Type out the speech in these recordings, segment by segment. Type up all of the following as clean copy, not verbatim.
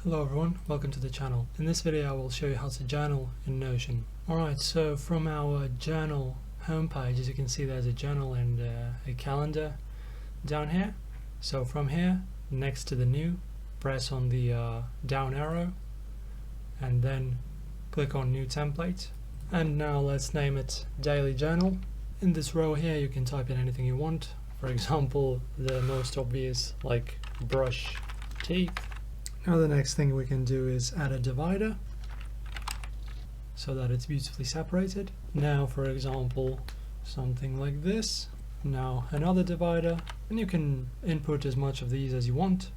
Hello everyone, welcome to the channel. In this video I will show you how to journal in Notion. Alright, so from our journal homepage, as you can see there's a journal and a calendar down here. So from here, next to the new, press on the down arrow and then click on new template. And now let's name it daily journal. In this row here you can type in anything you want. For example, the most obvious like brush teeth. Now the next thing we can do is add a divider so that it's beautifully separated. Now for example something like this. Now another divider, and you can input as much of these as you want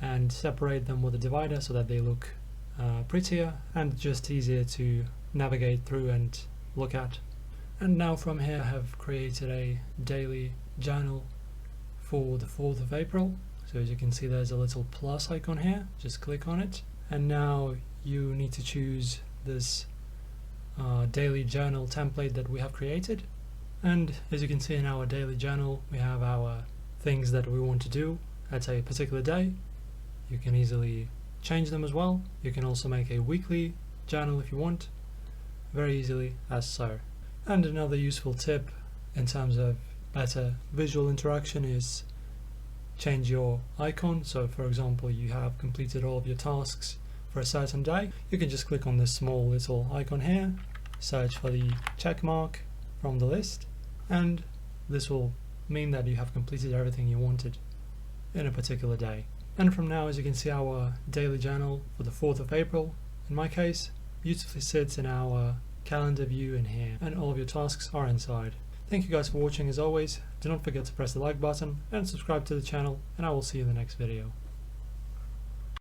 and separate them with a divider so that they look prettier and just easier to navigate through and look at. And now from here I have created a daily journal for the 4th of April. So as you can see there's a little plus icon here, just click on it, and now you need to choose this daily journal template that we have created. And as you can see in our daily journal we have our things that we want to do at a particular day. You can easily change them as well. You can also make a weekly journal if you want, very easily as so. And another useful tip in terms of better visual interaction is change your icon. So for example you have completed all of your tasks for a certain day, you can just click on this small little icon here, search for the check mark from the list, and this will mean that you have completed everything you wanted in a particular day. And from now, as you can see, our daily journal for the 4th of April, in my case, beautifully sits in our calendar view in here, and all of your tasks are inside. Thank you guys for watching. As always, do not forget to press the like button and subscribe to the channel, and I will see you in the next video.